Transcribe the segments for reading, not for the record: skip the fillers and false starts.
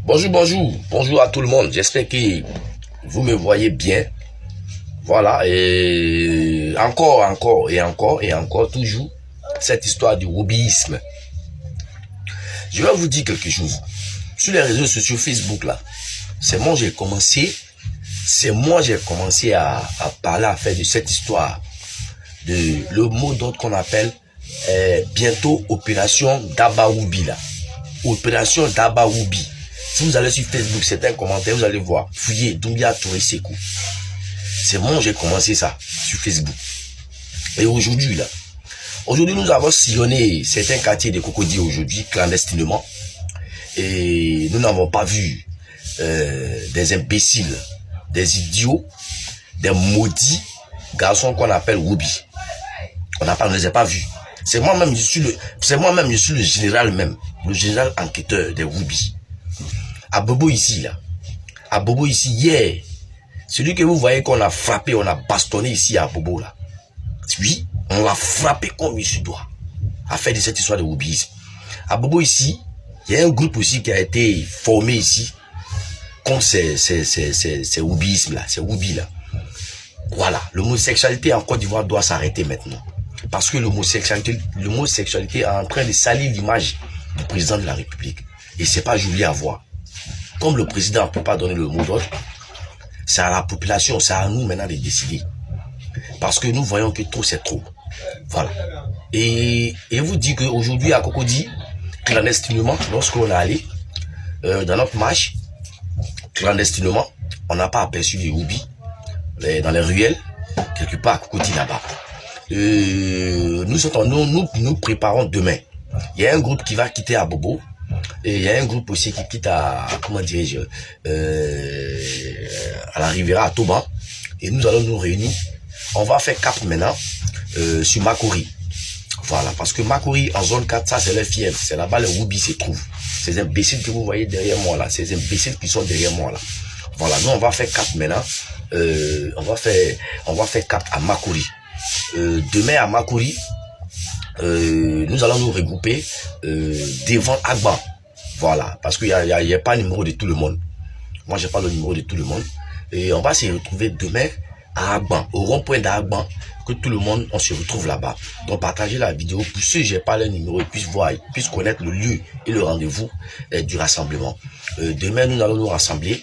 Bonjour à tout le monde. J'espère que vous me voyez bien. Voilà, et encore, toujours, cette histoire du hobbyisme. Je vais vous dire quelque chose. Sur les réseaux sociaux, Facebook, là, c'est moi j'ai commencé à parler, à faire de cette histoire, de le mot d'ordre qu'on appelle bientôt Opération Dabaoubi, là. Opération Dabaoubi. Si vous allez sur Facebook, c'est un commentaire, vous allez voir. Fouillez, Doumbia Touré Sekou. C'est moi j'ai commencé ça sur Facebook. Et aujourd'hui, nous avons sillonné certains quartiers de Cocody aujourd'hui, clandestinement. Et nous n'avons pas vu des imbéciles, des idiots, des maudits garçons qu'on appelle Woubi. On ne les a pas vus. C'est moi-même, je suis le général même, le général enquêteur des Woubi. À Bobo ici, hier, celui que vous voyez qu'on a frappé, on a bastonné ici à Bobo, là. Oui, on l'a frappé comme il se doit, à faire de cette histoire de Woubisme. À Bobo ici, il y a un groupe aussi qui a été formé ici, contre ces Woubismes là, ces Woubi là. Voilà, l'homosexualité en Côte d'Ivoire doit s'arrêter maintenant. Parce que l'homosexualité est en train de salir l'image du président de la République. Et c'est pas joli à voir. Comme le président ne peut pas donner le mot d'ordre, c'est à la population, c'est à nous maintenant de décider. Parce que nous voyons que trop c'est trop. Voilà. Et vous dit qu'aujourd'hui à Cocody, clandestinement, lorsqu'on est allé dans notre marche, clandestinement, on n'a pas aperçu les Woubi dans les ruelles, quelque part à Cocody là-bas. Nous préparons demain. Il y a un groupe qui va quitter à Bobo. Et il y a un groupe aussi qui quitte à, comment dirais-je, à la Riviera, à Toba. Et nous allons nous réunir. On va faire cap maintenant sur Makori. Voilà, parce que Makori, en zone 4, ça c'est leur fièvre. C'est là-bas les Woubi se trouvent. Ces imbéciles que vous voyez derrière moi là, ces imbéciles qui sont derrière moi là. Voilà, nous on va faire cap maintenant. On va faire cap à Makori. Demain à Makori, nous allons nous regrouper devant Agban. Voilà, parce qu'il n'y a pas le numéro de tout le monde. Moi, j'ai pas le numéro de tout le monde. Et on va se retrouver demain à Agban, au rond-point d'Agban, que tout le monde, on se retrouve là-bas. Donc, partagez la vidéo pour ceux qui n'ont pas le numéro, ils puissent voir, ils puissent connaître le lieu et le rendez-vous du rassemblement. Demain, nous allons nous rassembler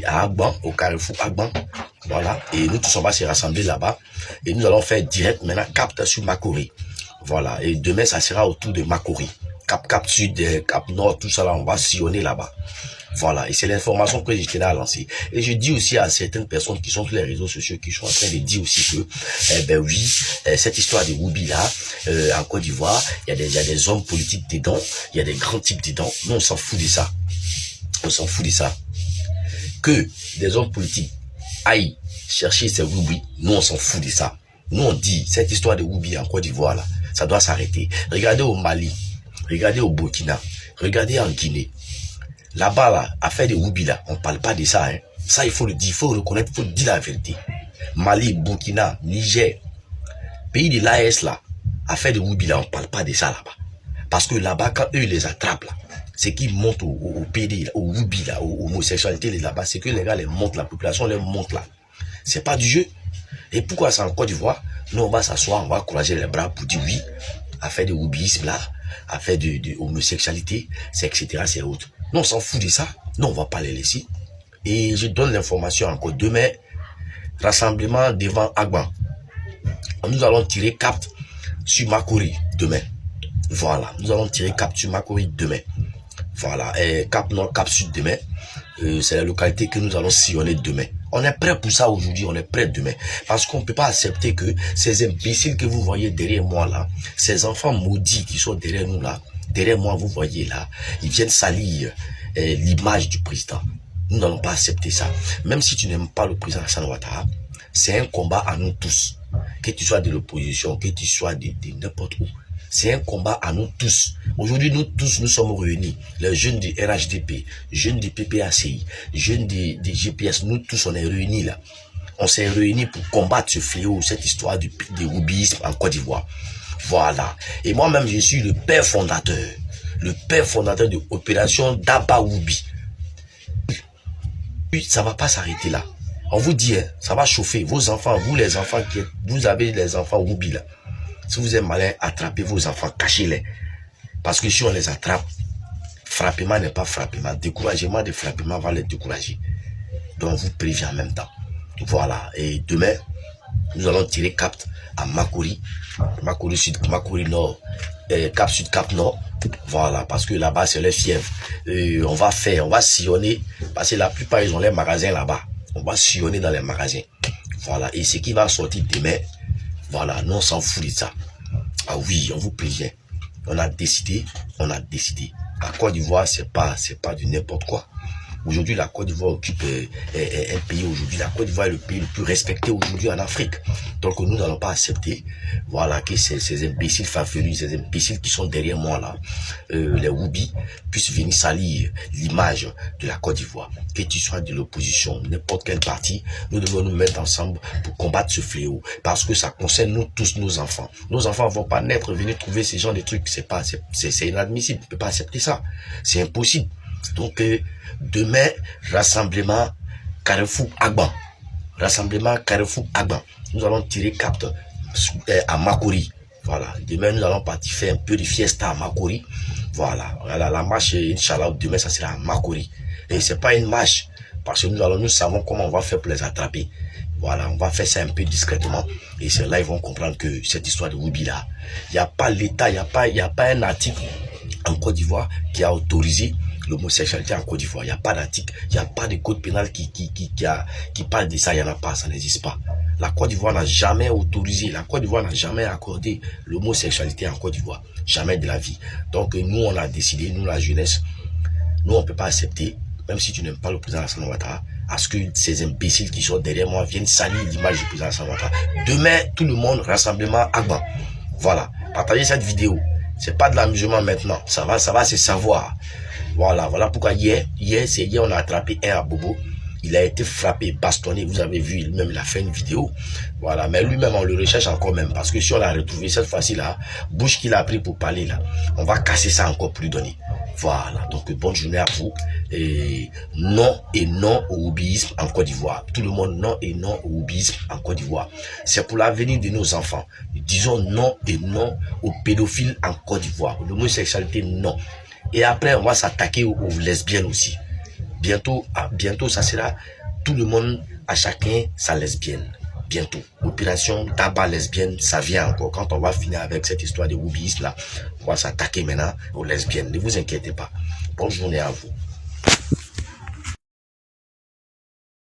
à Agban, au carrefour Agban. Voilà, et nous tous on va se rassembler là-bas. Et nous allons faire direct maintenant capte sur Makori. Voilà, et demain, ça sera autour de Makori. Cap Sud, Cap Nord, tout ça là, on va sillonner là-bas. Voilà, et c'est l'information que je tenais à lancer. Et je dis aussi à certaines personnes qui sont sur les réseaux sociaux, qui sont en train de dire aussi que, cette histoire de Woubi là, en Côte d'Ivoire, il y a des hommes politiques dedans, il y a des grands types dedans. Nous, on s'en fout de ça. On s'en fout de ça. Que des hommes politiques aillent chercher ces Woubi, nous, on s'en fout de ça. Nous, on dit, cette histoire de Woubi en Côte d'Ivoire là, ça doit s'arrêter. Regardez au Mali. Regardez au Burkina, regardez en Guinée. Là-bas, là, affaire de Woubi, là, on ne parle pas de ça. Hein. Ça, il faut le dire, il faut le reconnaître, il faut dire la vérité. Mali, Burkina, Niger, pays de l'AS, là, affaire de Woubi, là, on ne parle pas de ça là-bas. Parce que là-bas, quand eux les attrapent, là, c'est qu'ils montent au PD, là, au Woubi, là, aux homosexualités là-bas, c'est que les gars les montent, la population les monte là. C'est pas du jeu. Et pourquoi c'est en Côte d'Ivoire? Nous, on va s'asseoir, on va croiser les bras pour dire oui, affaire de Woubisme, là, affaire de homosexualité, c'est etc. c'est autre. Non, on s'en fout de ça. Non, on va pas les laisser. Et je donne l'information encore. Demain, rassemblement devant Agban. Nous allons tirer cap sur Makori demain. Voilà. Nous allons tirer cap sur Makori demain. Voilà. Et cap nord, cap sud demain. C'est la localité que nous allons sillonner demain. On est prêt pour ça aujourd'hui, on est prêt demain. Parce qu'on ne peut pas accepter que ces imbéciles que vous voyez derrière moi là, ces enfants maudits qui sont derrière nous là, derrière moi vous voyez là, ils viennent salir l'image du président. Nous n'allons pas accepter ça. Même si tu n'aimes pas le président Alassane Ouattara, c'est un combat à nous tous. Que tu sois de l'opposition, que tu sois de n'importe où. C'est un combat à nous tous. Aujourd'hui, nous tous, nous sommes réunis. Les jeunes du RHDP, jeunes du PPACI, jeunes des GPS, nous tous, on est réunis là. On s'est réunis pour combattre ce fléau, cette histoire du Woubisme en Côte d'Ivoire. Voilà. Et moi-même, je suis le père fondateur le père fondateur de l'opération Daba Woubi. Puis ça va pas s'arrêter là. On vous dit, hein, ça va chauffer. Vos enfants, vous les enfants vous avez les enfants Woubi là. Si vous êtes malin, attrapez vos enfants, cachez-les. Parce que si on les attrape, frappement n'est pas frappement. Découragement de frappement va les décourager. Donc on vous prévient en même temps. Voilà. Et demain, nous allons tirer cap à Makori. Makori Sud, Makori Nord. Cap Sud, Cap Nord. Voilà, parce que là-bas, c'est les fièvres. On va sillonner, parce que la plupart, ils ont les magasins là-bas. On va sillonner dans les magasins. Voilà, et ce qui va sortir demain, voilà, nous, on s'en fout de ça. Ah oui, on vous prévient. On a décidé. La Côte d'Ivoire, c'est pas du n'importe quoi. Aujourd'hui, la Côte d'Ivoire occupe un pays aujourd'hui. La Côte d'Ivoire est le pays le plus respecté aujourd'hui en Afrique. Donc, nous n'allons pas accepter, voilà, que ces imbéciles farfelus, ces imbéciles qui sont derrière moi là, les Woubi, puissent venir salir l'image de la Côte d'Ivoire. Que tu sois de l'opposition, n'importe quel parti, nous devons nous mettre ensemble pour combattre ce fléau. Parce que ça concerne nous tous, nos enfants. Nos enfants ne vont pas naître, venir trouver ce genre de trucs. C'est inadmissible. On ne peut pas accepter ça. C'est impossible. Donc, demain, rassemblement Carrefour Agban. Rassemblement Carrefour Agban. Nous allons tirer cap à Makori. Voilà. Demain, nous allons partir faire un peu de fiesta à Makori. Voilà. Voilà. La marche, Inch'Allah, demain, ça sera à Makori. Et c'est pas une marche. Parce que nous savons comment on va faire pour les attraper. Voilà. On va faire ça un peu discrètement. Et c'est là ils vont comprendre que cette histoire de Woubi là, il n'y a pas l'État, il n'y a pas un article en Côte d'Ivoire qui a autorisé l'homosexualité en Côte d'Ivoire. Il n'y a pas d'article, il n'y a pas de code pénal qui parle de ça, il n'y en a pas, ça n'existe pas. La Côte d'Ivoire n'a jamais autorisé, la Côte d'Ivoire n'a jamais accordé l'homosexualité en Côte d'Ivoire. Jamais de la vie. Donc nous, on a décidé, nous la jeunesse, nous on ne peut pas accepter, même si tu n'aimes pas le président Alassane Ouattara, à ce que ces imbéciles qui sont derrière moi viennent salir l'image du président Alassane Ouattara. Demain, tout le monde, rassemblement Agban. Voilà, partagez cette vidéo. C'est pas de l'amusement maintenant, ça va se savoir. Voilà pourquoi hier, on a attrapé un à Bobo. Il a été frappé, bastonné. Vous avez vu, lui-même, il a fait une vidéo. Voilà, mais lui-même, on le recherche encore même. Parce que si on l'a retrouvé cette fois-ci, là, bouche qu'il a pris pour parler, là, on va casser ça encore plus donné. Voilà, donc bonne journée à vous. Et non au woubiisme en Côte d'Ivoire. Tout le monde, non au woubiisme en Côte d'Ivoire. C'est pour l'avenir de nos enfants. Disons non aux pédophiles en Côte d'Ivoire. L'homosexualité, non. Et après, on va s'attaquer aux lesbiennes aussi. Bientôt, ça sera tout le monde, à chacun sa lesbienne. Bientôt. Opération Daba lesbienne, ça vient encore. Quand on va finir avec cette histoire de woubiisme là, on va s'attaquer maintenant aux lesbiennes. Ne vous inquiétez pas. Bonne journée à vous.